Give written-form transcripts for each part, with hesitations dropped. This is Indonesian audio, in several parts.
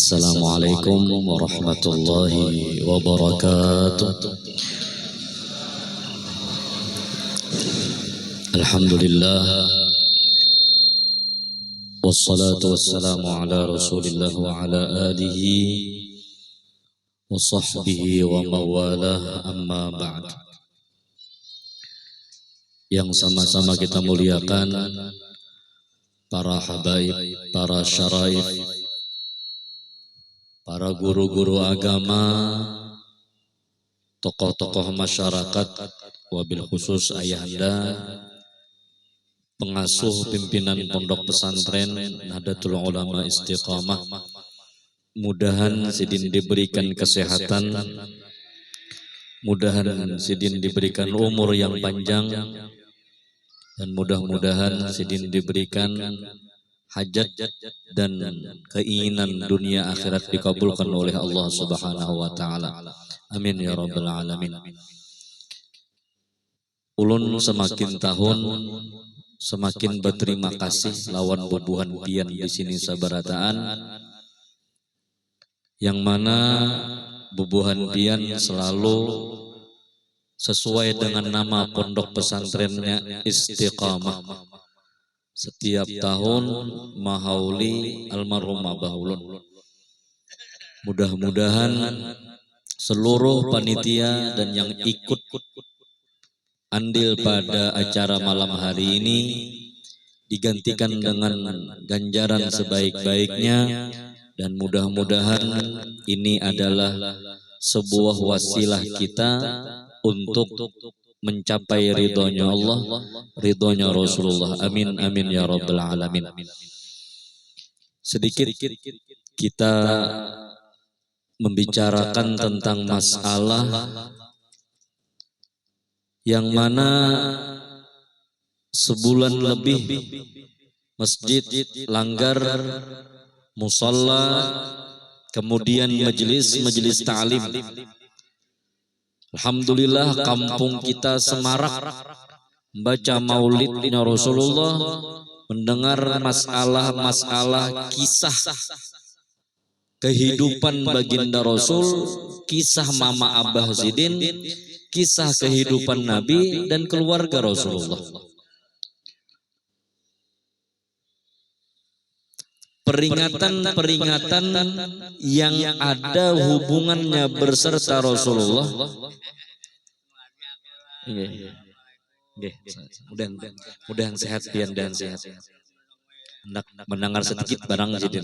Assalamualaikum warahmatullahi wabarakatuh. Alhamdulillah, wassalatu wassalamu ala rasulillah wa ala alihi wa sahbihi wa mawalah, amma ba'd. Yang sama-sama kita muliakan para habaib, para syaraif, para guru-guru agama, tokoh-tokoh masyarakat, wabil khusus ayahanda, pengasuh pimpinan pondok pesantren Nahdlatul Ulama Istiqamah. Mudahan sidin diberikan kesehatan, mudahan sidin diberikan umur yang panjang, dan mudah-mudahan sidin diberikan hajat dan keinginan dunia akhirat dikabulkan oleh Allah Subhanahu wa taala. Amin ya rabbal alamin. Ulun semakin tahun semakin berterima kasih lawan bubuhan pian di sini sabarataan, yang mana bubuhan pian selalu sesuai dengan nama pondok pesantrennya Istiqamah. Setiap tahun mahauli almarhum Abah Ulun. Mudah-mudahan seluruh panitia dan yang ikut andil pada acara malam hari ini digantikan dengan ganjaran sebaik-baiknya, dan mudah-mudahan ini adalah sebuah wasilah kita untuk mencapai ridhonya Allah, ridhonya Rasulullah. Amin amin ya rabbal alamin. Sedikit kita membicarakan tentang masalah yang mana sebulan lebih masjid langgar, musalla, kemudian majelis ta'lim. Alhamdulillah kampung kita semarak membaca maulidnya Rasulullah, mendengar masalah-masalah kisah kehidupan baginda Rasul, kisah Mama Abah Zidin, kisah kehidupan Nabi dan keluarga Rasulullah. Peringatan-peringatan yang ada hubungannya berserta Rasulullah. Mudah sehat pian dan sehat. Hendak mendengar sedikit barang Zidin.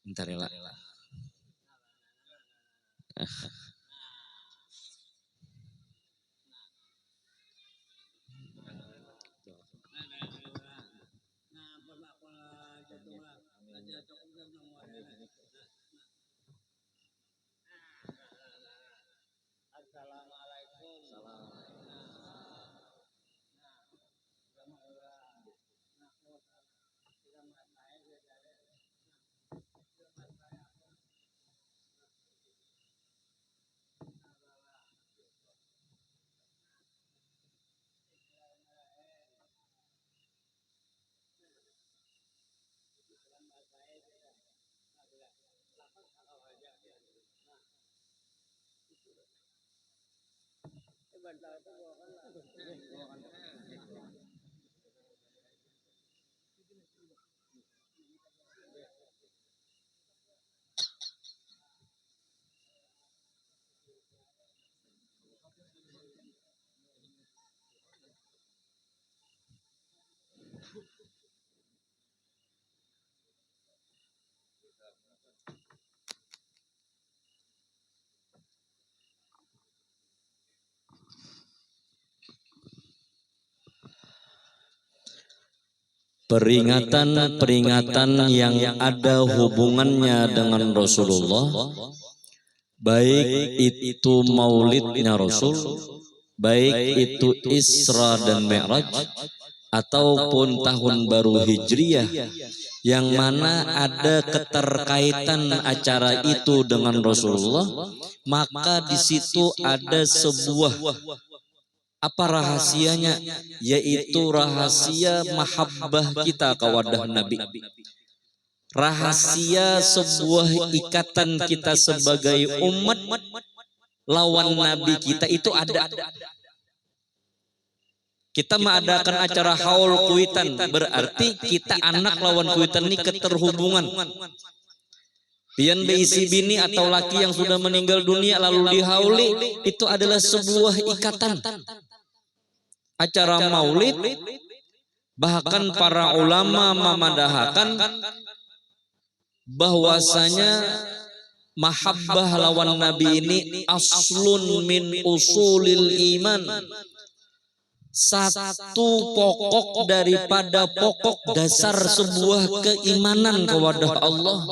Bentar ya, peringatan-peringatan yang ada hubungannya dengan Rasulullah, baik itu maulidnya Rasul, baik itu Isra dan Mi'raj, ataupun tahun baru Hijriyah, yang mana ada keterkaitan acara itu dengan Rasulullah, maka di situ ada sebuah apa rahasianya, yaitu rahasia mahabbah kita kepada Nabi, rahasia sebuah ikatan kita sebagai umat lawan Nabi kita itu ada. Kita mengadakan acara haul kuitan, berarti kita anak lawan kuitan ini keterhubungan. Pian beisi bini atau laki yang sudah meninggal dunia lalu dihauli, itu adalah sebuah ikatan. Acara maulid, bahkan para ulama memadahakan bahwasanya mahabbah lawan Nabi ini aslun min usulil iman. Satu pokok daripada pokok dasar sebuah keimanan kepada Allah.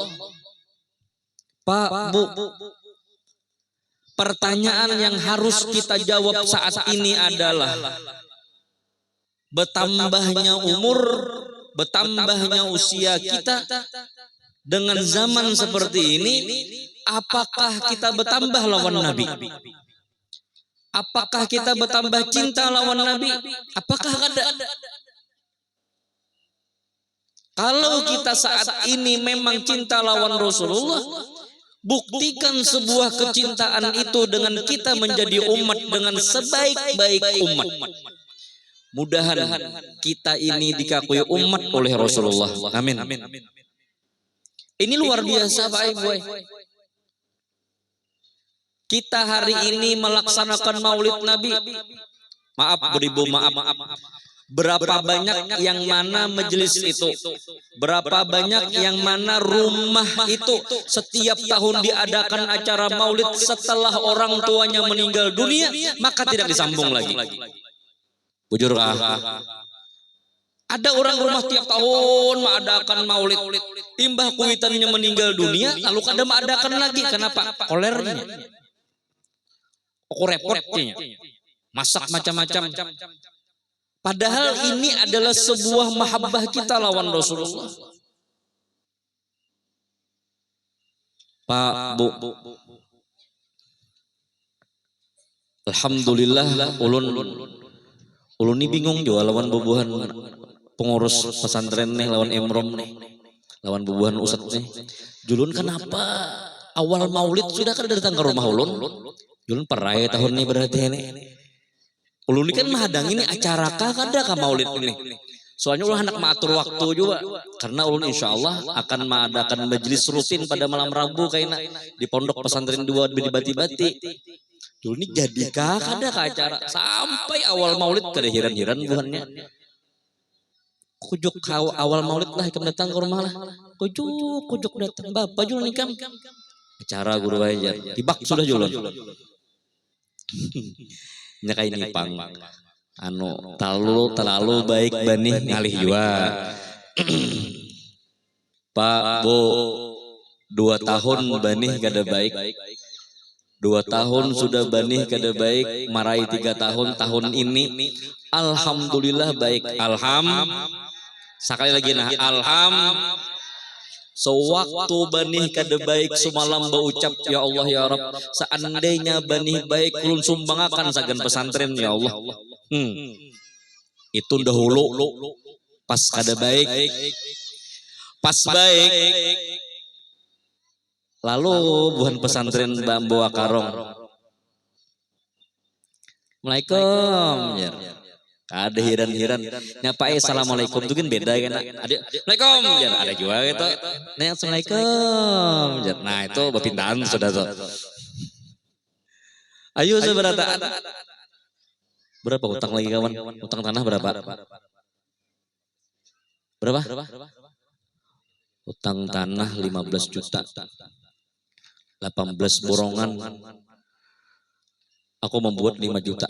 Pak, Bu, pertanyaan yang harus kita jawab saat ini adalah bertambahnya umur, bertambahnya usia kita dengan zaman seperti ini, apakah kita bertambah lawan Nabi? Apakah kita bertambah cinta lawan Nabi? Apakah ada? Kalau kita saat ini memang cinta lawan Rasulullah, buktikan sebuah kecintaan itu dengan kita menjadi umat dengan sebaik-baik umat. Mudahan kita ini dikakui umat oleh Rasulullah. Amin. Ini luar biasa Pak Ibu. Kita hari ini melaksanakan maulid Nabi. Maaf beribu, maaf. Berapa banyak yang mana majelis itu? Berapa banyak yang mana rumah itu? Setiap tahun diadakan acara maulid setelah orang tuanya meninggal dunia, maka tidak disambung lagi. Bujur kah? Ada orang rumah tiap tahun mengadakan maulid. Timbah kuitannya meninggal dunia, lalu kada mengadakan lagi. Kenapa? Kolernya. Kok repotnya, masak macam-macam. Padahal ini adalah sebuah mahabbah kita lawan Rasulullah. Pak, Bu, alhamdulillah, ulun ini bingung juga lawan bubuhan pengurus pesantren nih, lawan emrom nih, lawan bubuhan ustad nih. Julun kenapa awal maulid sudah kan datang ke rumah ulun? Julun perai tahun ini berarti ini. Ulun ini kan menghadang ini acara kah kada ke maulid ini. Soalnya ulun hendak mengatur waktu juga. Karena ulun insya Allah akan mengadakan majelis rutin pada malam Rabu kayaknya di pondok pesantren 2 di Bati-Bati. Julun ini jadikah kada ke acara sampai awal maulid kada hiran-hiran buhannya. Kujuk awal maulid lah ikam datang ke rumah lah. Kujuk datang. Bapak julun ikam. Acara guru ajar. Tibak sudah julun. Nya kayak ini pang anu terlalu baik bani ngalih jua. Pak, Bu, 2 tahun bani kada baik. 2 tahun sudah bani kada baik, marai 3 tahun ini alhamdulillah baik. Sekali lagi nah sewaktu banih kada baik semalam berucap ya Allah ya Rabb, seandainya banih baik ulun sumbangakan sagan pesantren ya Allah. Itu dahulu pas kada baik, pas baik lalu buhan pesantren bawa karong. Assalamualaikum ya. Ada hiran-hiran. Nyapa assalamualaikum itu kan beda kan. Ada assalamualaikum jar ada juga gitu. Nah assalamualaikum jar. Nah itu bapintaan sudah tuh. Ayo seberapa? Berapa utang lagi kawan? Utang tanah berapa? Berapa? Utang tanah 15 juta. 18 borongan. Aku membuat 5 juta.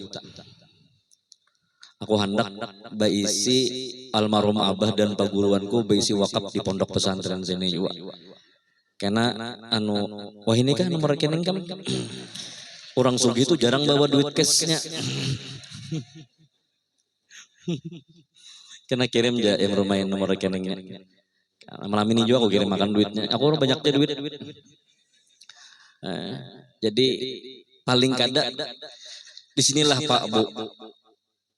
Aku hendak baisi almarhum abah dan paguruanku baisi wakaf di pondok pesantren sini juga. Karena wah ini kan nomor rekening kami. Orang sugi itu jarang bawa duit cashnya. Kena kirim aja yang bermain nomor rekeningnya. Malam ini juga aku kirim makan duitnya. Aku banyaknya duit. Jadi paling kada disinilah Pak Bu.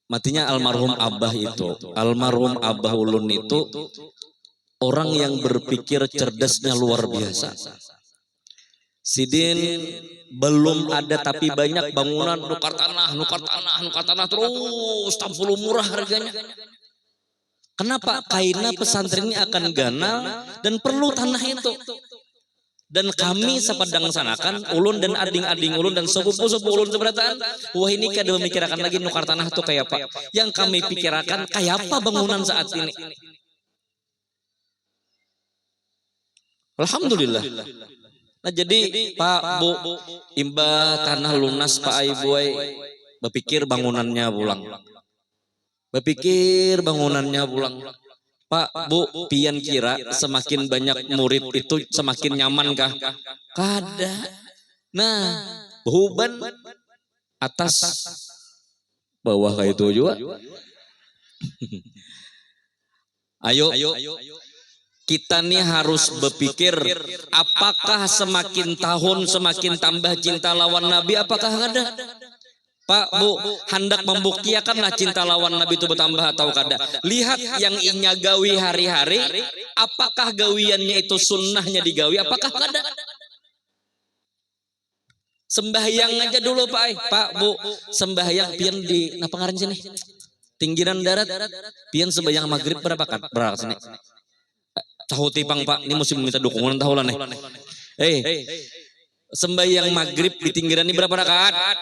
Matinya almarhum abah itu, almarhum abah ulun itu orang yang berpikir cerdasnya luar biasa. Sidin belum ada tapi banyak bangunan nukar tanah terus tampulu murah harganya. Kenapa? Karena pesantren ini akan ganal dan perlu tanah itu. Dan kami sepadang sanakan ulun dan ading-ading ulun dan sepupu-sepupu ulun seberataan. Wah ini kada memikirkan lagi nukar tanah itu kayak apa. Yang kami pikirkan kayak apa bangunan saat ini. Alhamdulillah. Nah jadi Pak Bu imbah tanah lunas Pak Aibuai berpikir bangunannya pulang. Berpikir bangunannya pulang. Pak Bu pian kira semakin banyak murid itu semakin nyaman kah? Kada. Nah beban atas bawah kayak itu juga. Ayo. Kita nih harus berpikir apakah semakin tahun semakin tambah cinta lawan Nabi apakah ada? Pak Bu hendak membuktikanlah cinta lawan Nabi itu bertambah atau kada? Lihat yang inya gawi hari-hari apakah gawiannya itu sunnahnya digawi apakah kada? Sembahyang aja dulu Pak Bu sembahyang pian di apa ngaran sini? Tinggiran darat pian sembahyang maghrib berapa sini? Tahu tipang Pak, ini mesti minta dukungan tahu lah nih. Sembahyang maghrib di tinggiran ini berapa rakaat?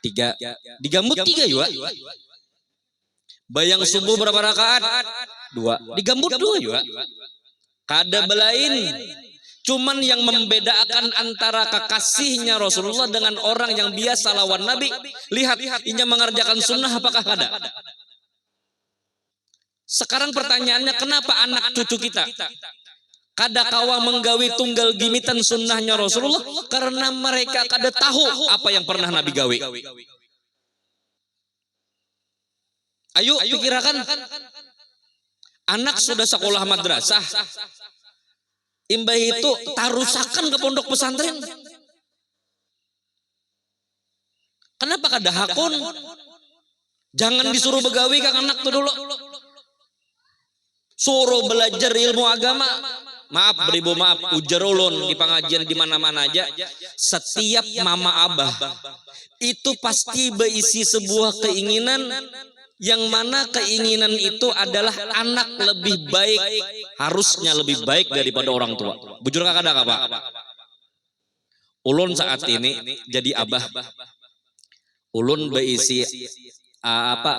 3. Digambut 3 juga. Bayang subuh berapa rakaat? 2. Digambut 2 juga. Kada belain. Cuman yang membedakan antara kekasihnya Rasulullah dengan orang yang biasa lawan Nabi. Lihat, inya mengerjakan sunnah apakah kada? Sekarang pertanyaannya kenapa anak cucu kita kada kawa menggawi tunggal gimitan sunnahnya Rasulullah karena mereka kada tahu apa yang pernah Nabi gawi. Ayo pikirkan anak sudah sekolah madrasah imbah itu tarusakan ke pondok pesantren. Kenapa kada hakun? Jangan disuruh begawi kang anak tuh dulu. Suruh belajar ilmu agama. Maaf beribu maaf ujar ulun di pengajian di mana-mana aja. Setiap mama abah itu pasti berisi sebuah keinginan yang mana keinginan itu adalah anak lebih baik, harusnya lebih baik daripada orang tua. Bujur kakak ada Pak? Ulun saat ini jadi abah. Ulun berisi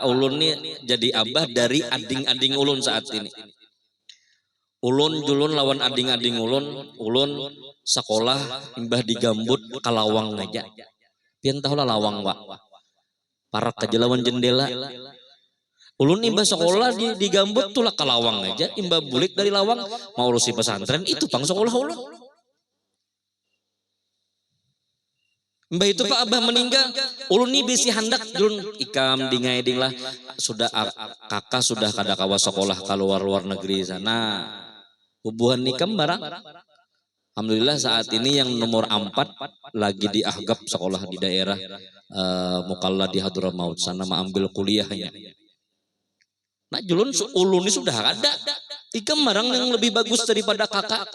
ulun nih jadi abah dari ading-ading ulun saat ini. Ulun lawan ading-ading ulun sekolah imbah di Gambut kalawang aja. Pian tahu lah lawang Pak. Parak aja lawan jendela. Ulun imbah sekolah di Gambut tuh lah kalawang aja. Imbah bulik dari lawang mau urusi pesantren itu pang sekolah ulun. Mbah itu Pak Abah meninggal, ulun nih bisi hendak ulun ikam dingaiding lah sudah kakak sudah kada kawa sekolah keluar luar negeri sana. Hubungan nikam barang. Alhamdulillah saat ini yang nomor 4 lagi di Ahgab sekolah di daerah Mukalla di Hadramaut sana mengambil kuliahnya. Nah julun ulun ini sudah ada. Ikam barang yang lebih bagus daripada kakak.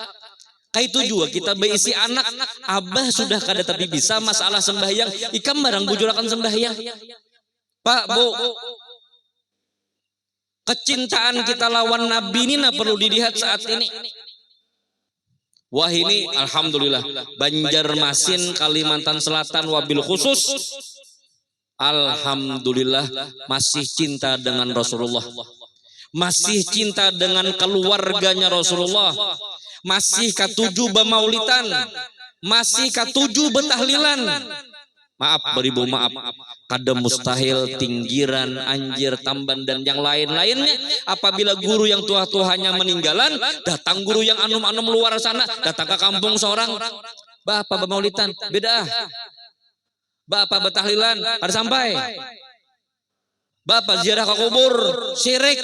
Kayak itu juga kita berisi anak abah sudah kada tapi bisa masalah sembahyang ikam barang bujurakan sembahyang Pak Bu kecintaan kita lawan Nabi ini perlu dilihat saat ini. Wah ini alhamdulillah Banjarmasin Kalimantan Selatan wabil khusus alhamdulillah masih cinta dengan Rasulullah, masih cinta dengan keluarganya Rasulullah, masih katuju bemaulitan, masih katuju betahlilan. Maaf beribu maaf, kada mustahil tinggiran, anjir, tamban dan yang lain-lainnya. Apabila guru yang tua-tuanya meninggalan, datang guru yang anum-anum luar sana, datang ke kampung seorang, bapak bemaulitan, beda. Bapak betahlilan, ada sampai. Bapak ziarah ke kubur, syirik.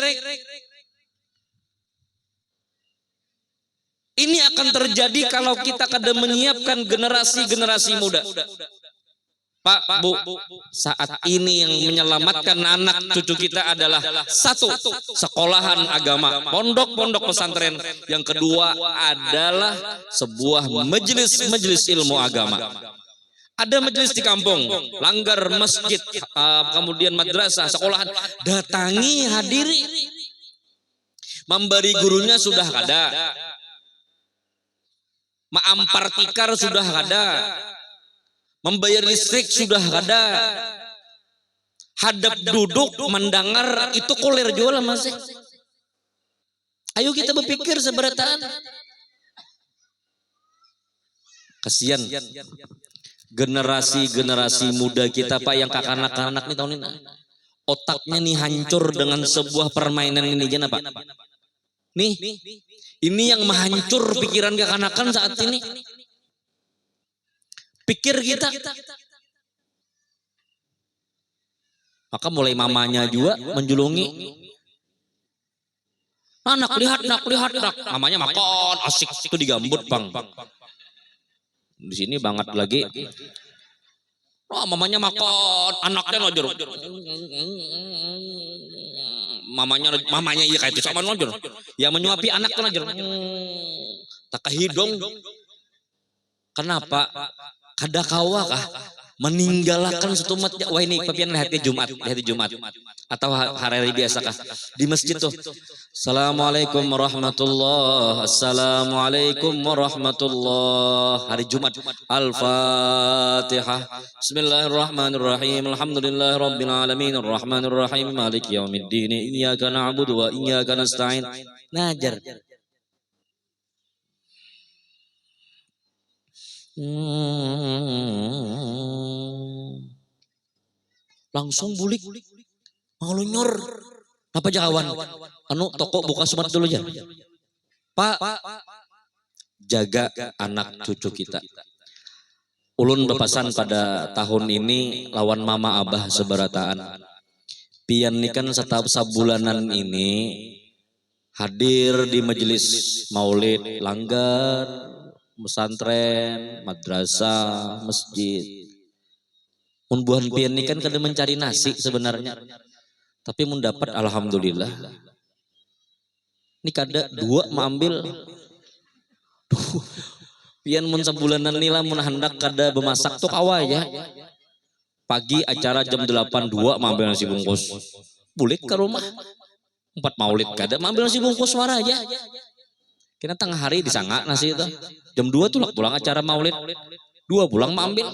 Ini akan terjadi kalau kita kada menyiapkan generasi-generasi muda. Pak, Bu, saat ini yang menyelamatkan anak cucu kita adalah satu, sekolahan agama, pondok-pondok pesantren. Yang kedua adalah sebuah majelis ilmu agama. Ada majelis di kampung, langgar masjid, kemudian madrasah, sekolahan, datangi, hadiri. Memberi gurunya sudah ada, maampar tikar sudah ada, membayar listrik sudah ada, hadap duduk mendengar itu kulir jual masih. Ayo kita berpikir seberataan. Kasihan generasi muda kita Pak, yang kakak-anak nih tahun ini otaknya nih hancur dengan sebuah permainan ini aja Pak. Nih, ini yang menghancur pikiran kakak-anakan saat ini. Pikir kita. Maka mulai mamanya juga menjulungi. Nak lihat. Mamanya makan asik itu digambut Bang. Di sini banget lagi. Oh, mamanya makan, anaknya nojor. Mamanya iya kayak itu sama nojor. Yang menyuapi anak tuh nojor. Tak hidung. Kenapa? Kada kawa kah meninggalkan satu umat? Wah ini papian di hari Jumat atau hari biasa kah di masjid tuh. Assalamualaikum warahmatullah, assalamualaikum warahmatullah. Hari Jumat Al-Fatihah. Bismillahirrahmanirrahim. Alhamdulillahirabbil alamin arrahmanir rahim maliki yaumiddin iyyaka na'budu wa iyyaka nasta'in. Ngajar. Langsung bulik mau lunyor apa jakawan anu toko buka sumat dulu ya Pak, jaga anak cucu kita. Ulun bepasan pada tahun ini lawan mama abah seberataan pian ini kan setiap sabulanan ini hadir di majelis maulid, langgar, pesantren, madrasah, masjid. Buhan pian ini kan kada mencari nasi sebenarnya, tapi mendapat alhamdulillah. Ini kada dua mengambil. Pian mun sabulanan nila mun hendak kada bemasak tuh kawa ya. Pagi acara jam 8 2 mengambil nasi bungkus. Bulik ke rumah. 4 maulid kada mengambil nasi bungkus suara aja. Kena tengah hari disangak nasi itu. Jam 2 tuh pulang acara maulid. 2 pulang mengambil.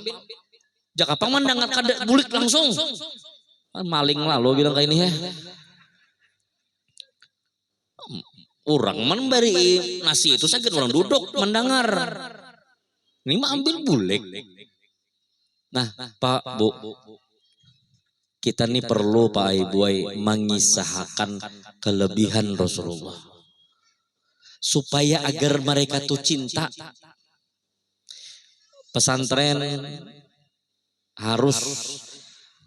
Jakapang mendengar kada bulik langsung. Maling lah lo bilang kayak ini ya. Orang memberi nasi itu sakit orang duduk mendengar. Ini mengambil bulik. Nah Pak Bu, kita nih perlu Pak Ibu mengisahkan kelebihan Rasulullah. Supaya agar mereka tuh cinta. Pesantren harus,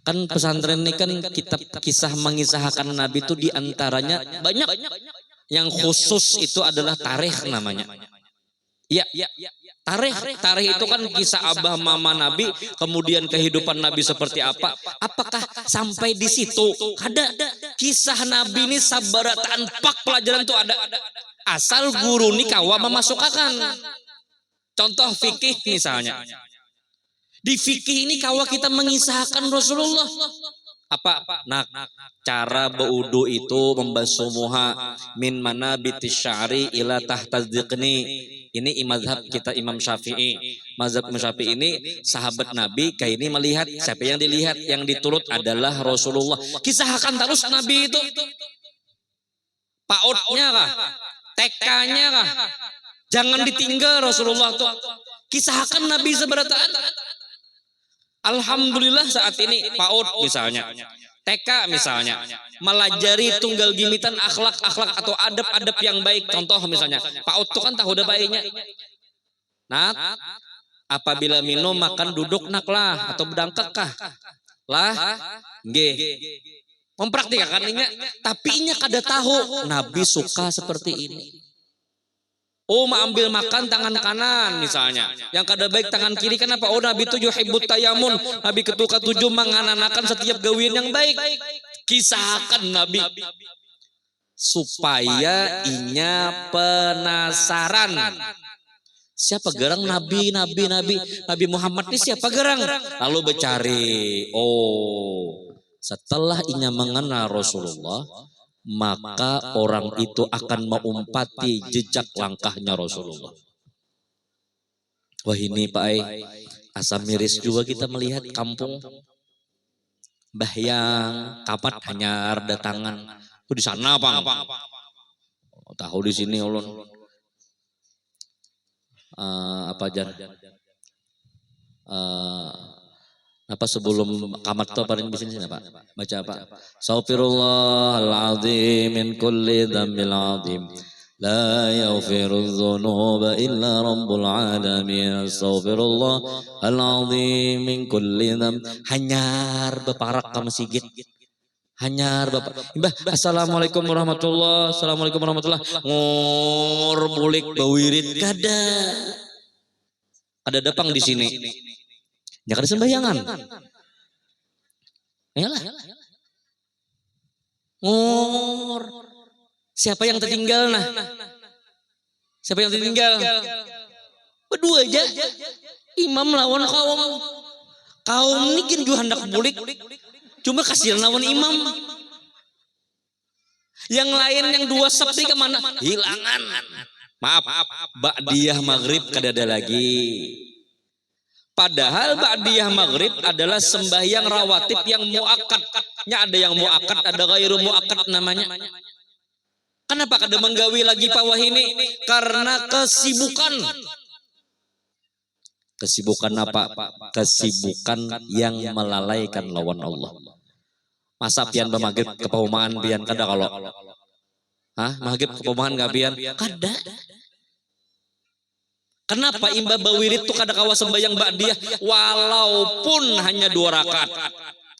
kan pesantren ini kan kitab kisah mengisahkan Nabi itu diantaranya banyak. Yang khusus itu adalah tarikh namanya. Iya, tarikh itu kan kisah abah mama Nabi, kemudian kehidupan Nabi seperti apa. Apakah sampai di situ? Ada kisah Nabi ini sabarataan pak pelajaran itu ada. Asal guru ini kawa memasukkan. Contoh fikih misalnya. Di fikih ini kawa kita mengisahkan Rasulullah. Apa? Nah, cara berwudu itu membasuh muha min manabitis sya'ri ila tahtazdiqni. Ini mazhab kita Imam Syafi'i. Mazhab Imam Syafi'i ini sahabat Nabi kayak ini melihat, siapa yang dilihat, yang diturut adalah Rasulullah. Kisahkan terus Nabi itu. PAUD-nya kah? TK-nya kah? Jangan ditinggal Rasulullah tuh. Kisahkan Nabi seberataan. Alhamdulillah saat ini PAUD misalnya, TK misalnya, melajari tunggal gimitan akhlak-akhlak atau adab-adab yang baik. Contoh misalnya, PAUD itu kan tahu udah baiknya. Nak, apabila minum makan duduk nak lah atau berdangkak kah? Lah, nggih. Mempraktikkannya, tapi inya kada tahu Nabi suka seperti ini. Oh, ambil makan tangan kanan misalnya. Yang kada baik tangan kiri, kenapa? Oh, Nabi itu yuhibbut tayamun. Nabi ketuka tujuh mengananakan setiap gawian yang baik. Kisahkan Nabi supaya inya penasaran. Siapa gerang Nabi Muhammad ini siapa gerang? Lalu bercari. Oh, setelah inya mengenal Rasulullah, maka orang itu akan mengumpati jejak langkahnya Rasulullah. Wah ini Pak Ai, asam miris juga kita melihat kampung Bahyang, Kapat Hanyar datangan. Itu di sana Bang. Tahu di sini ulun. Apa jar? Apa sebelum kamat itu paling di sini Pak? Baca apa? Astaghfirullahaladzim min kulli dzambil azim. La yaghfirudz dzunuba illa rabbul alamin. Astaghfirullahaladzim min kulli dzamb. Hanyar beparak ka masjid. Hanyar Bapak. Mbah, assalamualaikum warahmatullah. Assalamualaikum warahmatullah. Ngor bulik bawirit kada. Ada dapang di sini. Ya kada sembayangan. Ayolah. Ngor. Siapa yang tertinggal nah? Siapa yang tertinggal? Berdua aja. Imam lawan kaum. Kaum ini kan juga hendak bulik. Cuma kasihan lawan imam. Yang lain yang dua sabri kemana? Hilangan. Maaf. Ba'diyah maghrib kada ada lagi. Padahal ba'diyah maghrib adalah sembahyang rawatib yang muakkadnya, ada yang muakkad, ada ghairu muakkad namanya. Kenapa kada menggawi lagi pawah ini? Karena kesibukan. Kesibukan apa? Kesibukan yang melalaikan lawan Allah. Masa pian bemaghrib kepaumaan pian kada kalau? Hah? Maghrib kepaumaan gak pian? Kada. Kenapa imbah bawirit itu kada kawa sembahyang ba'diyah walaupun hanya 2 rakaat?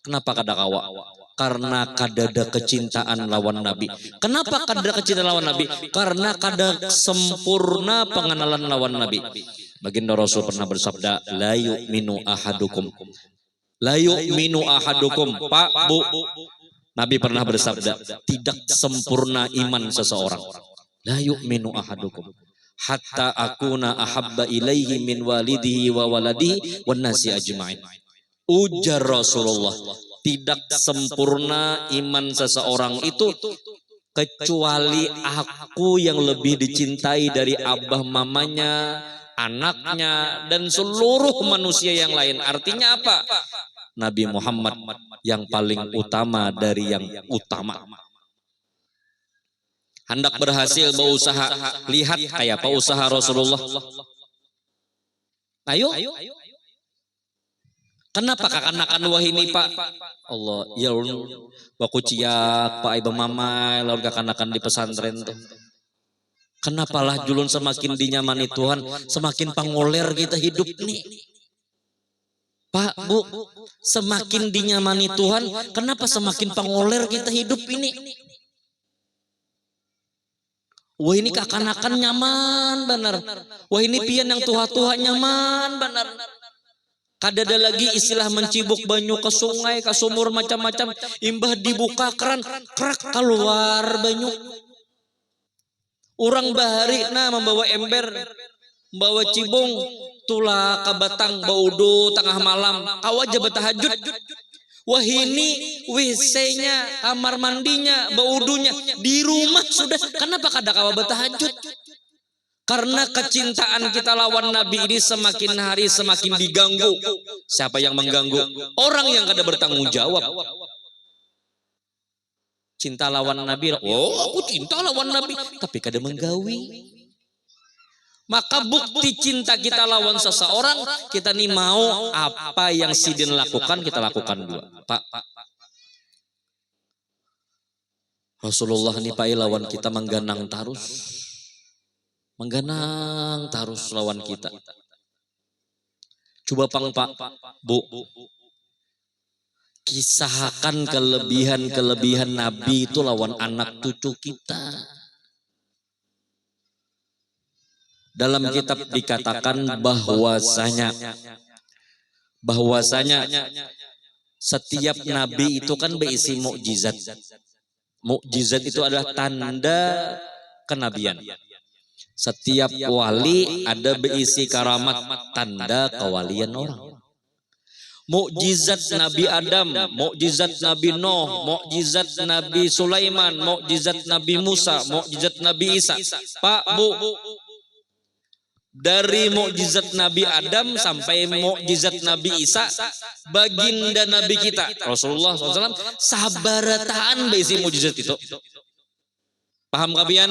Kenapa kada kawa? Karena kada ada kecintaan lawan Nabi. Kenapa kada ada kecintaan lawan Nabi? Karena kada sempurna pengenalan lawan Nabi. Baginda Rasul pernah bersabda, la yu'minu ahadukum. La yu'minu ahadukum. Pak, Bu. Nabi pernah bersabda, tidak sempurna iman seseorang. La yu'minu ahadukum. Hatta akuna ahabba ilaihi min walidihi wa waladihi wan nasi ajma'in. Ujar Rasulullah, tidak sempurna iman seseorang itu kecuali aku yang lebih dicintai dari abah mamanya, anaknya, dan seluruh manusia yang lain. Artinya apa? Nabi Muhammad yang paling utama dari yang utama. Hendak berhasil berusaha, lihat kayak apa usaha Rasulullah. Ayo. Kenapa kakanakan wah ini Pak? Allah, ya ulun baku ciak Pak Ibu Mama lawan kakanakan di pesantren tuh. Kenapalah julun semakin dinyamani Tuhan, semakin pangoler kita hidup nih. Pak, Bu, semakin dinyamani Tuhan, kenapa semakin pangoler kita hidup ini? Wah ini kakanakan nyaman benar. Wah ini pian yang tua-tua nyaman benar. Kada ada lagi istilah mencibuk banyu ke sungai, ke sumur macam-macam. Imbah dibuka keran, krak keluar banyu. Orang bahari nah membawa ember, membawa cibung, tula ke batang baudu tengah malam. Kau aja bertahajud. Wah ini WC-nya, kamar mandinya, baudunya di rumah sudah. Kenapa kada kau bertahajud? Karena kecintaan kita lawan Nabi ini semakin hari semakin diganggu. Siapa yang mengganggu? Orang yang kada bertanggung jawab. Cinta lawan Nabi. Oh, aku cinta lawan Nabi, tapi kada menggawi. Maka bukti cinta kita lawan seseorang, kita nih mau apa yang sidin lakukan, kita lakukan dua. Pak. Rasulullah nih Pak lawan kita mengganang tarus. Mengganang tarus lawan kita. Coba Pak, Bu. Kisahkan kelebihan-kelebihan Nabi itu lawan anak cucu kita. Dalam kitab dikatakan bahwasanya setiap nabi itu kan berisi mukjizat. Mukjizat itu adalah tanda kenabian. Setiap wali ada berisi karamat, tanda kewalian orang. Mukjizat Nabi Adam, mukjizat Nabi Nuh, mukjizat Nabi Sulaiman, mukjizat Nabi Musa, mukjizat Nabi Isa. Pak, Bu, dari mukjizat Nabi Adam sampai mukjizat Nabi Isa, baginda Nabi kita Rasulullah SAW, sabarataan berisi mukjizat itu. Paham kabian?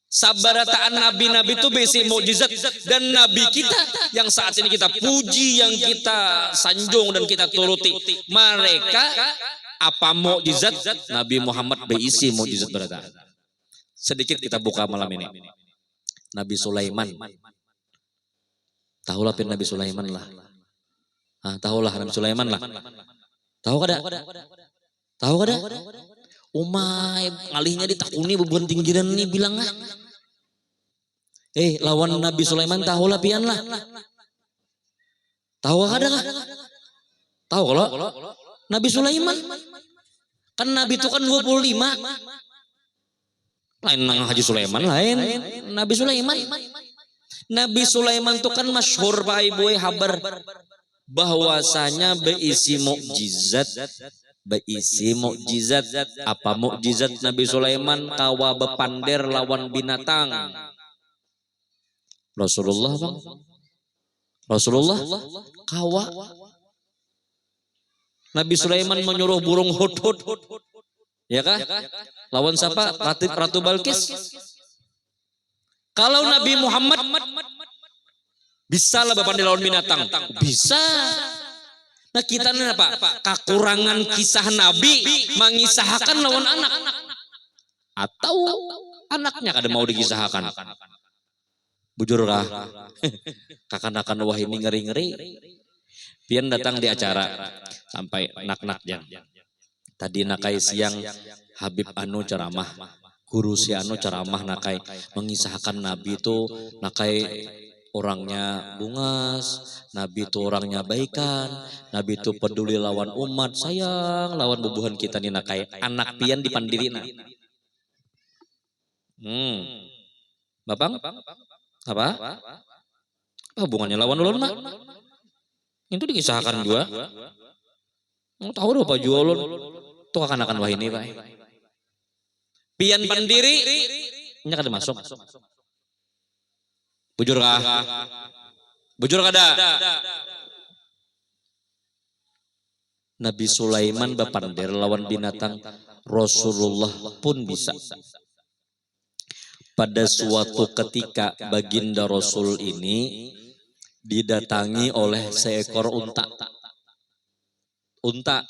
Sabarataan nabi-nabi itu berisi mukjizat, dan nabi kita yang saat ini kita puji, yang kita sanjung dan kita turuti, mereka apa mukjizat? Nabi Muhammad berisi mukjizat barataan. Sedikit kita buka malam ini. Nabi Sulaiman. Tahulah Nabi Sulaiman lah. Tahulah Nabi Sulaiman lah. Tahu kada? Tahu kada? Umay, alihnya ditakuni bebuan tinggiran ini bilang lah. Lawan Nabi Sulaiman tahulah pian lah. Tahu kada kah? Tahu kalau Nabi Sulaiman kan Nabi itu kan 25. Lain nang Haji Sulaiman lain. Nabi Sulaiman. Nabi Sulaiman itu kan masyhur Pak Ibu habar bahwasanya berisi mukjizat. Apa mukjizat Nabi Sulaiman? Kawa bepander lawan binatang. Rasulullah bang. Rasulullah kawa. Nabi Sulaiman menyuruh burung hudhud. Ya kah? Lawan siapa? Ratu Balkis. Kalau Nabi Muhammad bisa lah bepander lawan binatang. Bisa. Nah kita ini apa? Kekurangan kisah Nabi mengisahkan lawan anak. Atau anaknya kada mau dikisahkan. Bujur kah? Kakan-kakan wah ini ngeri-ngeri. Pian datang di acara sampai nak-nak jam. Tadi nakai siang Habib anu ceramah. Guru si anu ceramah nakai mengisahkan Nabi itu nakai orangnya bungas, Nabi itu orangnya baikan, Nabi itu peduli lawan umat, sayang lawan bubuhan kita nih nakai anak pian dipandirina. Bapang? Apa? Hubungannya lawan ulun mah? Itu dikisahkan juga. Mau tahu apa jual ulun? Tuh akan wah ini Pak. Pian pandiri, nya kada masuk. Bujur kah? Bujur kada? Nabi Sulaiman bepander lawan binatang, Rasulullah pun bisa. Pada suatu ketika baginda Rasul ini didatangi oleh seekor unta. Unta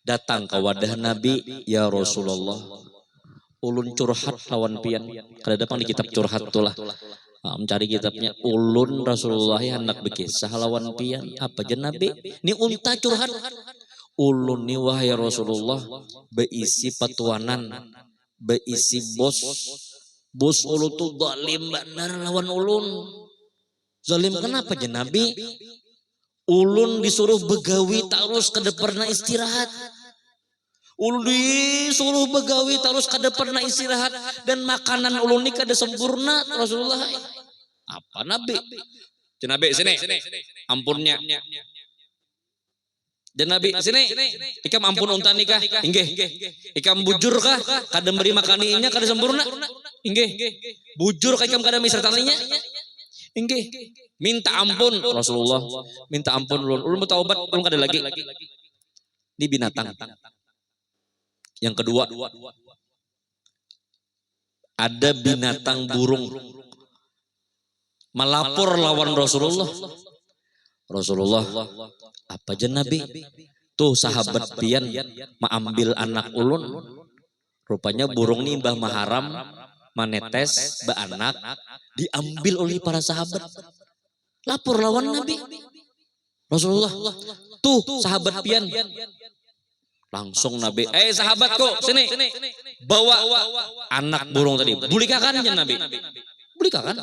datang ke wadah Nabi, ya Rasulullah, ulun curhat lawan pian. Kada datang di kitab curhat tulah. Mencari kitabnya ulun Rasulullah hendak berkisah lawan pian apa jen Nabi ini unta curhat ulun ni wahai Rasulullah beisi patuanan beisi bos ulun tuh zalim benar lawan ulun. Zalim kenapa jen Nabi? Ulun disuruh begawi terus kada pernah istirahat. Ulun disuruh begawi terus kada pernah istirahat, dan makanan ulun ni kada sempurna Rasulullah. Apa Nabi? Jen Nabi sini. Ampunnya. Jen Nabi sini. Ikam ampun unta nikah. Inggih. Ikam bujur kah? Kada beri makaninya kada sempurna. Inggih. Bujur kah ikam kada misertaninya? Inggih. Minta ampun Rasulullah. Minta ampun ulun. Ulun mau taubat, ulun kada lagi. Ini binatang. Yang kedua, ada binatang burung melapor lawan Rasulullah. Rasulullah, apa jen Nabi? Tuh sahabat pian mengambil anak ulun. Rupanya burung ini mbah maharam manetes beranak diambil oleh para sahabat. Lapor lawan Nabi. Rasulullah, tuh sahabat pian. Langsung Nabi, sahabatku sini, bawa anak burung tadi. Bulikakan jen Nabi. Diberikan.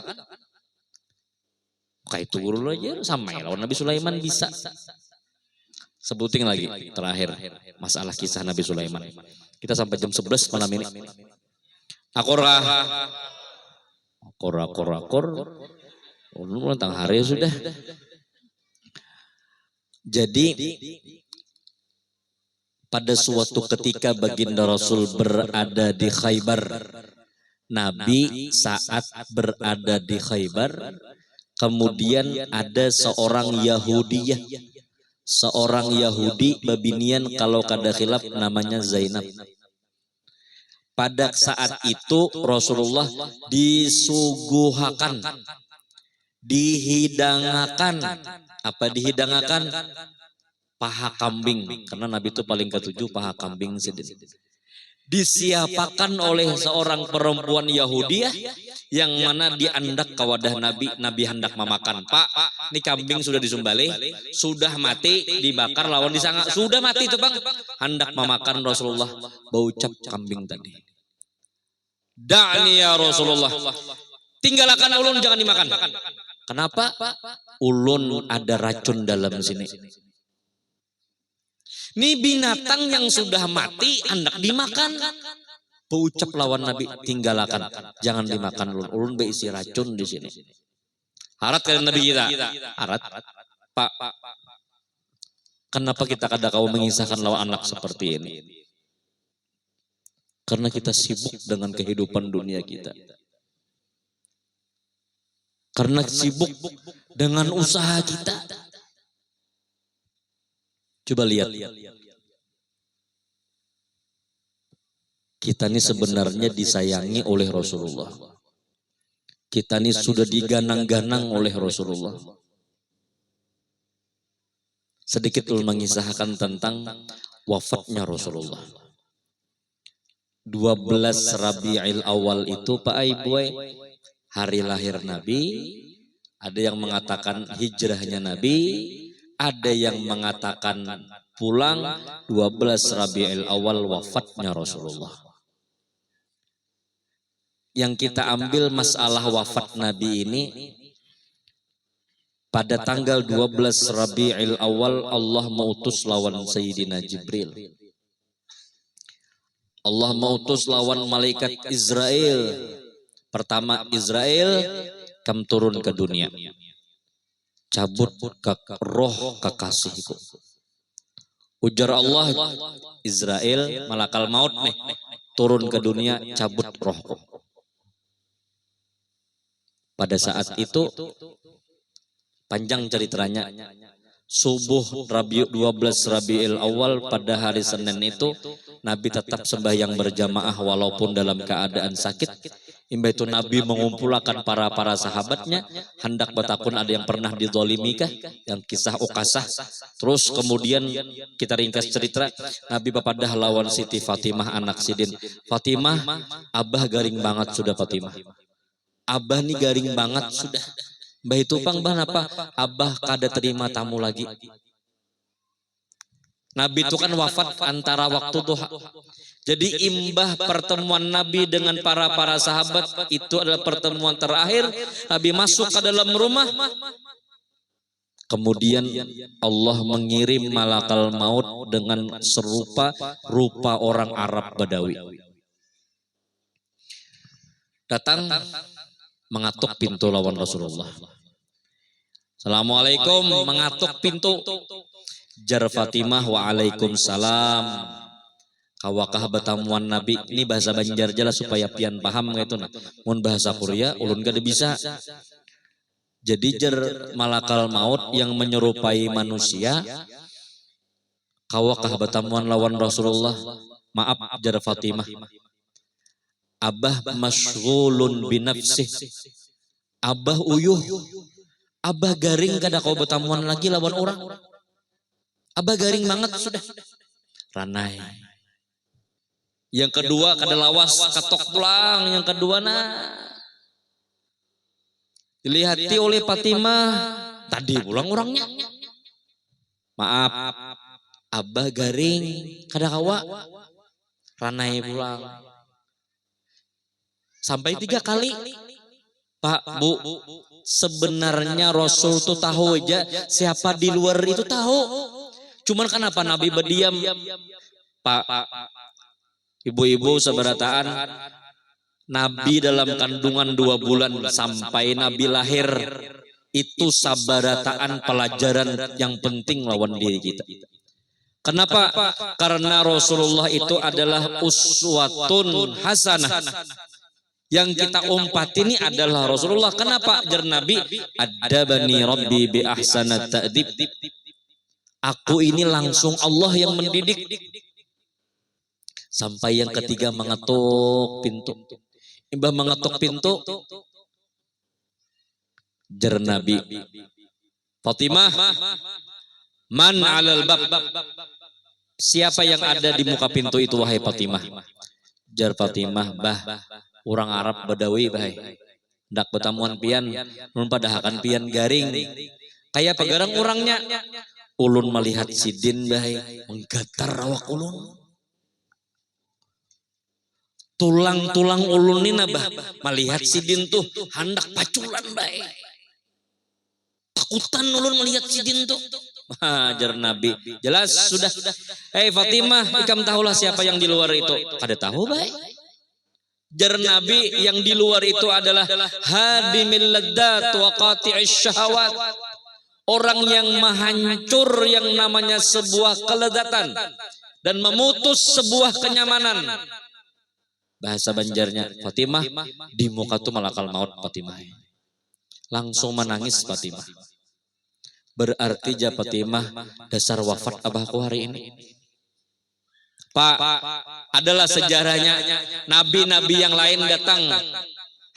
Kayak itu guru aja sama lawan Nabi Sulaiman bisa. Sebutin lagi terakhir masalah kisah Nabi Sulaiman. Kita sampai jam 11 malam ini. Akor. Tentang hari sudah. Jadi pada suatu ketika baginda Rasul berada di Khaybar. Nabi saat berada di Khaybar, kemudian ada seorang Yahudiyah. Seorang Yahudi babinian kalau kada khilaf namanya Zainab. Pada saat itu Rasulullah disuguhakan, dihidangakan. Apa dihidangakan? Paha kambing. Karena Nabi itu paling ketujuh paha kambing sedih. Disiapakan oleh seorang perempuan Yahudiyah yang mana diandak ke wadah Nabi. Nabi hendak memakan. Pak, ini kambing sudah disembelih, sudah mati, dibakar lawan disangka. Sudah mati itu bang. Hendak memakan Rasulullah. Bau cap kambing tadi. Da'ni ya Rasulullah. Tinggalkan ulun, jangan dimakan. Kenapa? Ulun ada racun dalam sini. Ini binatang yang sudah mati hendak dimakan. Berucap lawan Nabi, tinggalkan, jangan dimakan ulun. Ulun berisi racun di sini. Harat kan Nabi kita? Harat. Pak, kenapa kita kada kau mengisahkan lawan anak seperti ini? Karena kita sibuk dengan kehidupan dunia kita. Karena sibuk dengan usaha kita. Coba lihat. Kita ini sebenarnya disayangi oleh Rasulullah. Kita ini sudah diganang-ganang oleh Rasulullah. Sedikit mengisahkan tentang wafatnya Rasulullah. 12 Rabi'il Awal itu Pak Aiboy, hari lahir Nabi. Ada yang mengatakan hijrahnya Nabi. Ada yang mengatakan pulang 12 Rabi'il Awal wafatnya Rasulullah. Yang kita ambil masalah wafat Nabi ini pada tanggal 12 Rabi'il Awal Allah mengutus lawan Sayyidina Jibril. Allah mengutus lawan malaikat Israel. Pertama Israel kam turun ke dunia. Cabut ke roh kekasihku. Ujar Allah, Israel malakal maut nih turun ke dunia cabut rohku. Pada saat itu panjang ceritanya. Subuh 12 Rabi'il Awal pada hari Senin itu Nabi tetap sembahyang berjamaah walaupun dalam keadaan sakit. Imba itu Nabi mengumpulkan para sahabatnya hendak bertakun ada yang pernah didzalimikah, yang kisah Ukasah. Terus kemudian kita ringkas cerita Nabi bapadah lawan Siti Fatimah anak Sidin. Fatimah, abah garing banget sudah Fatimah. Abah nih garing banget sudah. Mbah itu bang apa? Abah kada terima tamu lagi. Nabi itu kan wafat antara waktu duha. Jadi imbah pertemuan Nabi dengan para sahabat itu adalah pertemuan terakhir. Nabi masuk ke dalam rumah. Kemudian Allah mengirim malakal maut dengan serupa rupa orang Arab Badawi. Datang mengatuk pintu lawan Rasulullah. Assalamualaikum, mengatuk pintu. Jar Fatimah waalaikumsalam. Kawakah betamuan Nabi. Ini bahasa Banjar jelas supaya pian paham gitu nah. Mun bahasa Korea ulun gak bisa. Jadi jar malakal maut yang menyerupai manusia. Kawakah betamuan lawan Rasulullah. Maaf jar Fatimah. Abah masyghulun binafsih. Abah uyuh. Abah garing kada kau betamuan lagi lawan orang. Abah garing banget sudah. Ranai. Yang kedua kada lawas katok pulang. Yang kedua dilihati oleh Fatimah. Tadi pulang orangnya. Maaf. Abah garing kada kawa. Ranai pulang. Sampai 3 kali. Pak, Bu, sebenarnya Rasul tuh tahu aja siapa di luar itu tahu. Cuman kenapa Nabi berdiam? Pak, ibu-ibu seberataan, Nabi dalam kandungan 2 bulan sampai Nabi lahir, itu sabarataan pelajaran yang penting lawan diri kita. Kenapa? Karena Rasulullah itu adalah uswatun hasanah. Yang kita umpat ini adalah Rasulullah. Kenapa? Jar Nabi, adabani Rabbi bi ahsanat ta'dib. Aku ini langsung Allah yang mendidik. Sampai yang ketiga mengetuk pintu. Mbah mengetuk pintu. Jar Nabi, Fatimah, man alal bab. Siapa yang ada di muka pintu itu wahai Fatimah? Jar Fatimah, bah, orang Arab Badawi bahay. Dak betamuan pian, nun padahakan pian garing. Kayak pegarang orangnya. Ulun melihat sidin bahay, menggatar awak ulun. Tulang-tulang ulun ini bah, melihat sidin tuh hendak paculan bahay. Takutan ulun melihat sidin tuh. Jar Nabi, jelas sudah. Hei Fatimah, ikam tahulah siapa yang di luar itu. Kada tahu baik. Jar Nabi, yang di luar itu adalah hadimil laddat wa qati'ish syahawat. Orang yang menghancur yang namanya sebuah keledatan dan memutus sebuah kenyamanan. Bahasa Banjarnya, Fatimah di muka tuh malakal maut Fatimah. Langsung menangis Fatimah. Berarti ja Fatimah dasar wafat abahku hari ini. Pak, adalah sejarahnya nabi-nabi yang lain datang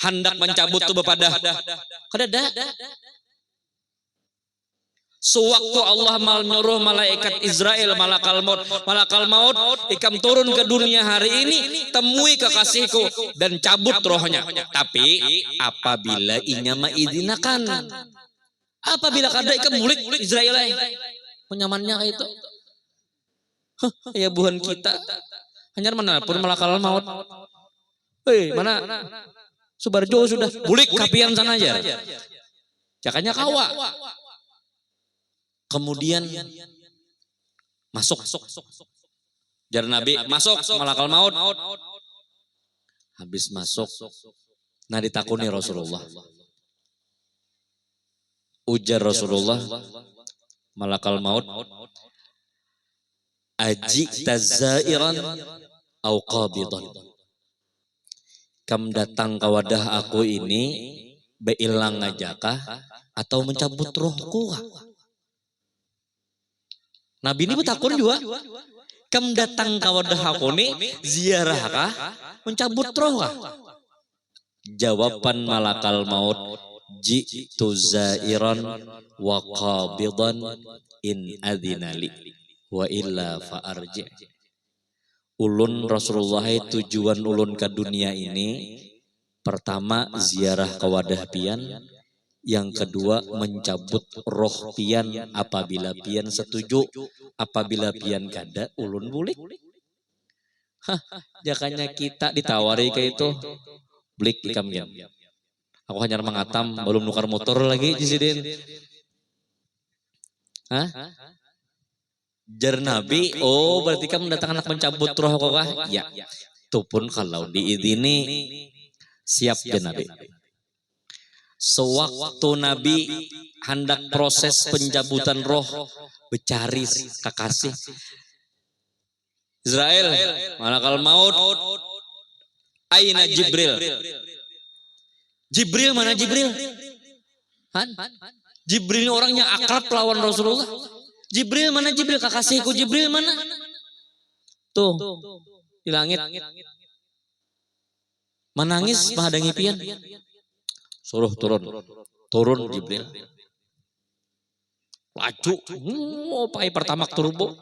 hendak mencabut tubuh pada kadada. Sewaktu Allah menyuruh malaikat Israel malakal maut ikam turun ke dunia hari ini, temui kekasihku dan cabut rohnya. Tapi apabila inyama idinakan, apabila kada ikam mulik Israel penyamannya kayak itu. Ya buhan kita hanya mana pun malakal maut. Hei, mana Subarjo sudah bulik kapian sana aja. Jakanya kawa. Kemudian masuk. Jar Nabi, masuk malakal maut. Habis masuk, nah ditakuni Rasulullah. Ujar Rasulullah, malakal maut, aji tazairan au qabidan. Kam datang ke wadah aku ini beilang ngajakah atau mencabut rohku? Nabi ini bertakun juga. Kam datang ke wadah aku ini ziarahkah mencabut roh kah? Jawaban malakal maut, ji'tu zairan wa qabidan in adzinali wa illa fa'arji. Ulun Rasulullah tujuan ulun ke dunia ini pertama ziarah ke wadah pian, yang kedua mencabut roh pian apabila pian setuju, apabila pian kada ulun bulik. Jakanya kita ditawari kayak itu blik ikam pian. Aku hanya mengatam belum nukar motor lagi jisidin. Jar Nabi, oh berarti kamu datang anak mencabut roh kok? Ya, itu pun kalau diizini siap ya Nabi. Sewaktu Nabi hendak proses pencabutan roh, bercari kekasih Israel, malakal maut, aina Jibril. Jibril mana Jibril? Jibril orangnya akrab lawan Rasulullah. Jibril mana Jibril? Kekasihku Jibril mana? Tuh di langit. Menangis menghadapi pian. Suruh turun Jibril. Laju, pai pertama turbo.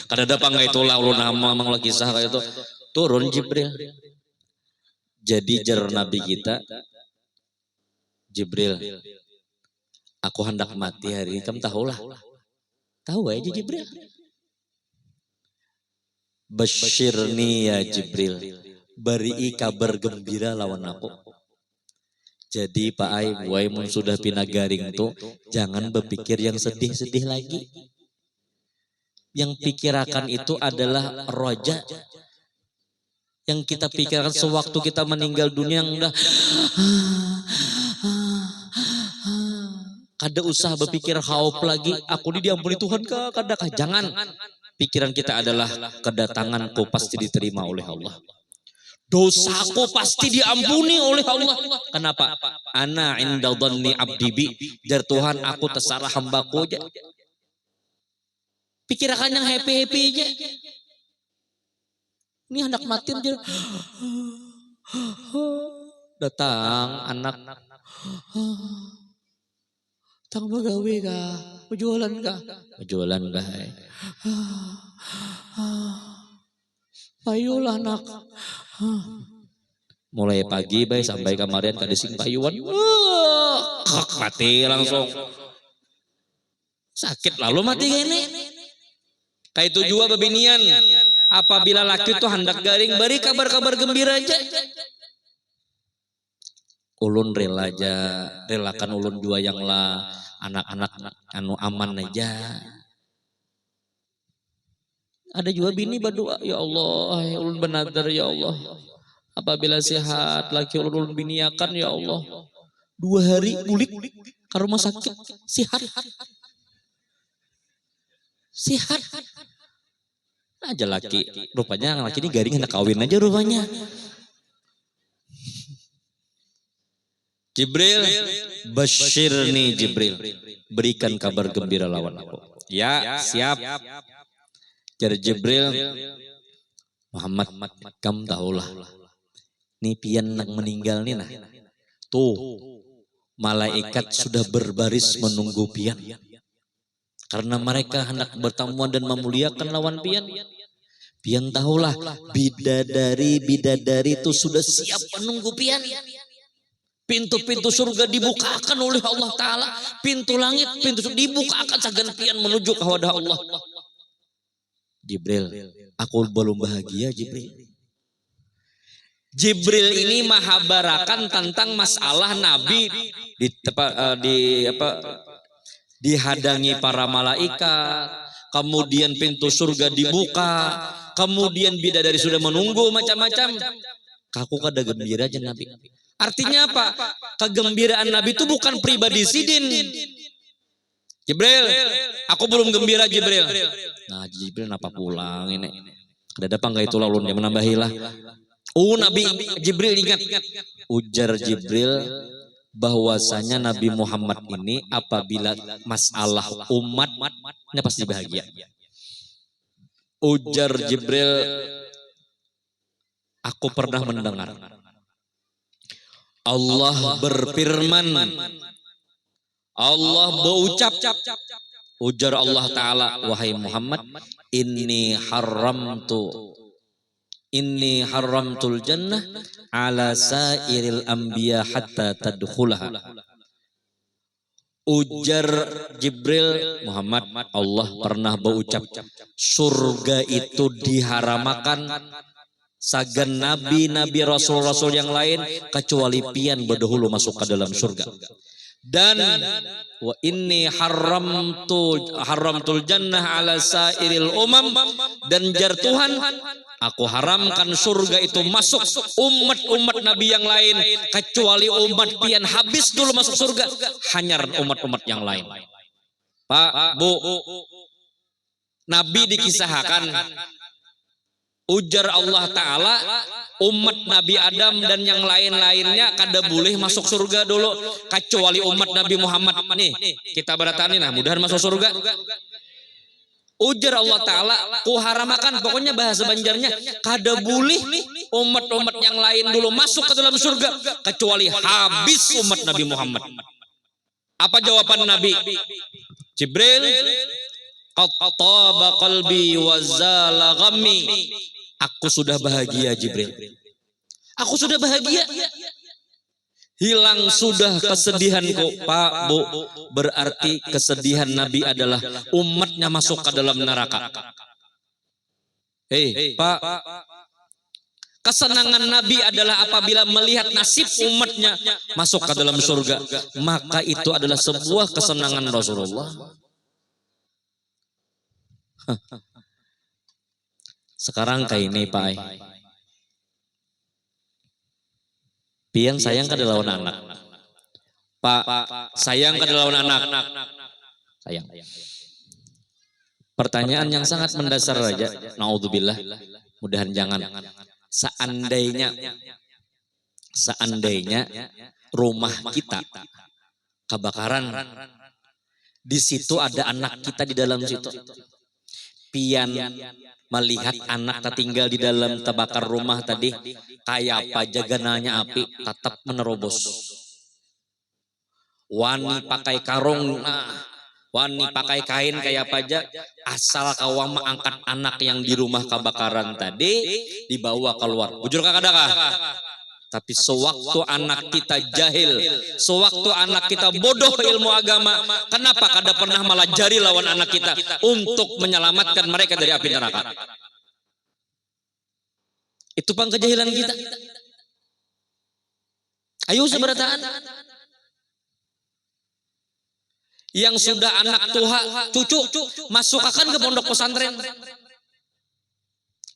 Kada ada panggai tulah ulun nama mang lagi kisah kayak itu. Turun Jibril. Jadi jar Nabi kita, Jibril, aku hendak mati hari ini. Kamu tahulah, tahu aja Jibril. Basyirni ya Jibril, beri kabar gembira lawan aku. Jadi Pak Ai, waimun sudah pinagaring tuh, jangan berpikir yang sedih-sedih lagi. Yang pikirakan itu adalah roja. Yang kita pikirkan sewaktu kita meninggal dunia yang udah kada usah berpikir haup lagi. Aku diampuni Tuhan kah? Kadakah? Jangan. Pikiran kita adalah kedatanganku pasti diterima oleh Allah. Dosaku pasti diampuni oleh Allah. Kenapa? Ana inda dhanni abdi bi. Jar Tuhan, aku terserah hambaku aja. Pikirkan yang happy-happy aja. Ini anak mati aja. Datang anak. Tang bagawe kah? Penjualan kah? Penjualan kah? Payulah anak. Mulai pagi bay sampai kemarin kada sing payuan. Mati langsung. Sakit lalu mati gini. Kayak itu juga bebinian. Apabila laki itu hendak garing, beri kabar-kabar gembira aja. Ulun rela aja, relakan ulun jua yang lah anak-anak anu aman aja. Ada juga bini berdoa, ya Allah, ulun benadar ya Allah. Apabila sehat, laki ulun biniakan ya Allah. 2 hari bulik ke rumah sakit, sehat. Sehat. Aja laki, rupanya laki ini garing hendak kawin aja rupanya. Jibril, Bashir nih Jibril, berikan kabar gembira lawan aku. Ya, siap. Jadi Jibril, Muhammad, kamu tahulah, nih pian nak meninggal nih nah. Tuh, malaikat sudah berbaris menunggu pian. Karena mereka hendak bertemuan dan memuliakan lawan pian. Pian tahulah, bidadari itu sudah siap menunggu pian. Pintu-pintu surga dibukakan oleh Allah Ta'ala. Pintu langit, pintu surga dibukakan sagan pian menuju ke wadah Allah. Jibril, aku belum bahagia Jibril. Jibril ini mahabarakan tentang masalah Nabi dihadangi para malaikat, kemudian pintu surga dibuka, kemudian bidadari sudah menunggu macam-macam. Aku kada gembira aja Nabi. Artinya apa? Kegembiraan Nabi itu bukan pribadi sidin. Jibril, aku belum gembira Jibril. Nah Jibril kenapa pulang ini? Ada apa enggak itu lalu dia menambahilah. Nabi Jibril ingat. Ujar Jibril bahwasanya Nabi Muhammad ini apabila masalah umatnya pasti bahagia. Ujar Jibril, aku pernah mendengar Allah berfirman, Allah berucap, ujar Allah Ta'ala, wahai Muhammad, inni haramtul jannah ala sairil anbiya hatta tadkhulaha. Ujar Jibril, Muhammad, Allah pernah berucap, surga itu diharamakan sagan nabi-nabi rasul-rasul yang lain kecuali pian berdahulu masuk ke dalam surga. Dan wa inni haramtul jannah ala sairil umam, dan jar Tuhan, aku haramkan surga itu masuk umat-umat nabi yang lain kecuali umat pian habis dulu masuk surga, hanya umat-umat yang lain. Pak, Bu, Nabi dikisahkan, ujar Allah Ta'ala, umat Nabi Adam dan yang lain-lainnya kada boleh masuk surga dulu kecuali umat Nabi Muhammad. Nih kita beratani nah, mudahan masuk surga. Ujar Allah Ta'ala, ku haramakan, pokoknya bahasa Banjarnya, kada boleh umat-umat yang lain dulu masuk ke dalam surga kecuali habis umat Nabi Muhammad. Apa jawaban Nabi? Jibril, qattaba qalbi wa zala ghammi. Aku sudah bahagia Jibril. Aku sudah bahagia. Hilang sudah kesedihanku. Pak, Bu, berarti kesedihan Nabi adalah umatnya masuk ke dalam neraka. Hei, Pak, Kesenangan Nabi adalah apabila melihat nasib umatnya masuk ke dalam surga. Maka itu adalah sebuah kesenangan Rasulullah. Sekarang kayak ini Pak Ai. Pian sayang ke lawan anak. Pak, sayang ke lawan anak. Sayang. Pertanyaan yang sangat mendasar aja. Naudzubillah. Mudahan jangan. Seandainya rumah kita kebakaran, di situ ada anak kita di dalam situ. Pian melihat anak tertinggal di dalam terbakar rumah tadi, kayak apa jagananya api tetap menerobos. Wani pakai karung, wani pakai kain kayak apa aja, asal kawam angkat anak yang di rumah kebakaran tadi dibawa keluar. Bujur kakak-kakak. Tapi sewaktu anak kita jahil, sewaktu anak kita bodoh ilmu agama, kenapa kada pernah melajari lawan anak kita untuk menyelamatkan mereka dari api neraka? Itu pang kejahilan kita. Ayo seberataan. Yang sudah anak tuha, cucu, masukkan ke pondok pesantren.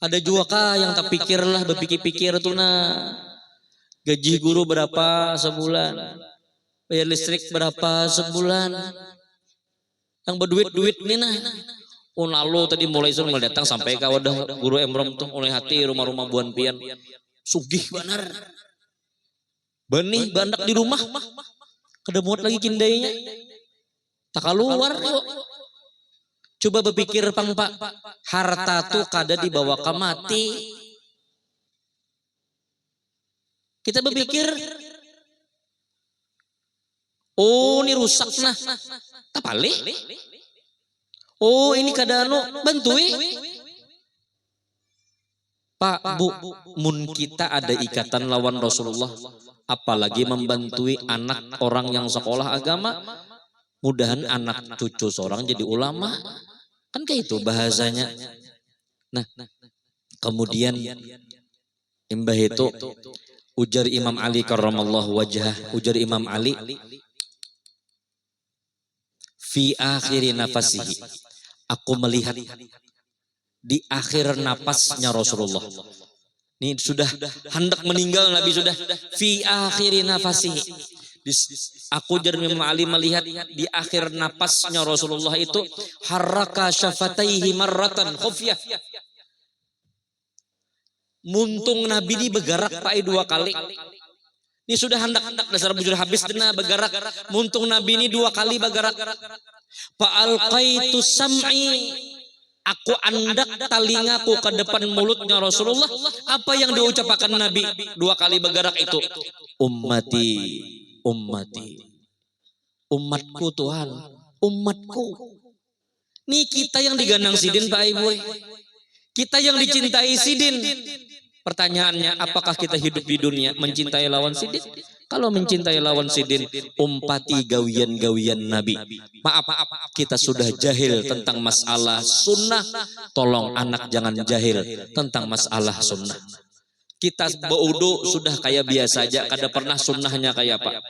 Ada juga kah yang tak pikirlah, berpikir-pikir tuh nah. Gaji guru berapa sebulan? Bayar listrik berapa sebulan? Yang berduit-duit nih nah. Lalu tadi mulai suruh datang sampai ke wadah guru emrom tuh mulai hati rumah-rumah buan pian. Sugih benar. Benih bandak di rumah. Kedemuat lagi kindainya. Tak keluar yuk. Coba berpikir pang Pak. Harta tuh kada dibawa ke mati. Kita berpikir, oh ini rusak nah, tapali. Oh ini kadano bantui. Pak Bu, mun kita ada ikatan lawan Rasulullah, apalagi membantui anak orang yang sekolah agama, mudahan anak cucu seorang jadi ulama, kan kayak itu bahasanya. Nah, kemudian imbah itu. Ujar Imam Ali karramallahu wajhah, ujar Imam Ali, fi akhiri nafasihi, aku melihat di akhir napasnya Rasulullah. Ini sudah hendak meninggal Nabi sudah. Fi akhiri nafasihi. Aku ujar Imam Ali melihat di akhir napasnya Rasulullah itu haraka syafataihi marratan khufyah. Muntung Nabi ini bergerak Pak dua kali. Ini sudah hendak dasar bujur habis dena bergerak. Muntung Nabi ini dua kali bergerak. Fa'alqaitu sam'i, aku andak talingaku ke depan mulutnya Rasulullah. Apa yang diucapkan Nabi dua kali bergerak itu? Ummati, ummati. Umatku Tuhan, umatku. Nih kita yang diganang sidin Pak Ibu. Kita yang dicintai sidin. Pertanyaannya, apakah kita hidup di dunia mencintai lawan sidin? Kalau mencintai lawan sidin, umpati gawian-gawian Nabi. Maaf, kita sudah jahil tentang masalah sunnah. Tolong anak jangan jahil tentang masalah sunnah. Kita baudu sudah kayak biasa aja, kada pernah sunnahnya kayak apa.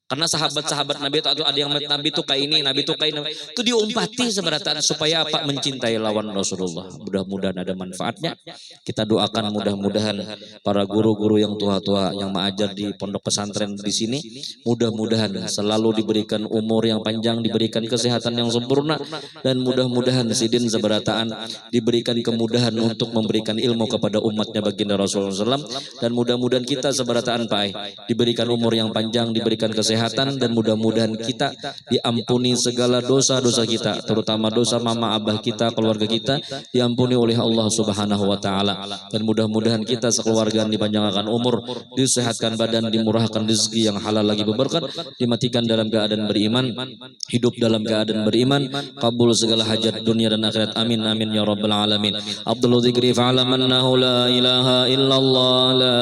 Karena sahabat-sahabat Nabi itu ada yang Nabi itu kayak ini, Nabi itu kayak ini. Itu diumpati seberatan supaya apa? Mencintai lawan Rasulullah. Mudah-mudahan ada manfaatnya. Kita doakan mudah-mudahan para guru-guru yang tua-tua yang mengajar di pondok pesantren di sini, mudah-mudahan selalu diberikan umur yang panjang, diberikan kesehatan yang sempurna, dan mudah-mudahan sidin seberataan diberikan kemudahan untuk memberikan ilmu kepada umatnya baginda Rasulullah SAW, dan mudah-mudahan kita seberataan Pak Ai diberikan umur yang panjang, diberikan kesehatan, dan mudah-mudahan kita diampuni segala dosa-dosa kita, terutama dosa mama abah kita, keluarga kita diampuni oleh Allah Subhanahu wa taala, dan mudah-mudahan kita sekeluarga dipanjangkan umur, disehatkan badan, dimurahkan rezeki yang halal lagi berberkat, dimatikan dalam keadaan beriman, hidup dalam keadaan beriman, kabul segala hajat dunia dan akhirat, amin amin ya rabbal alamin. Abdul dzikri fa'alamannahu la ilaha illallah la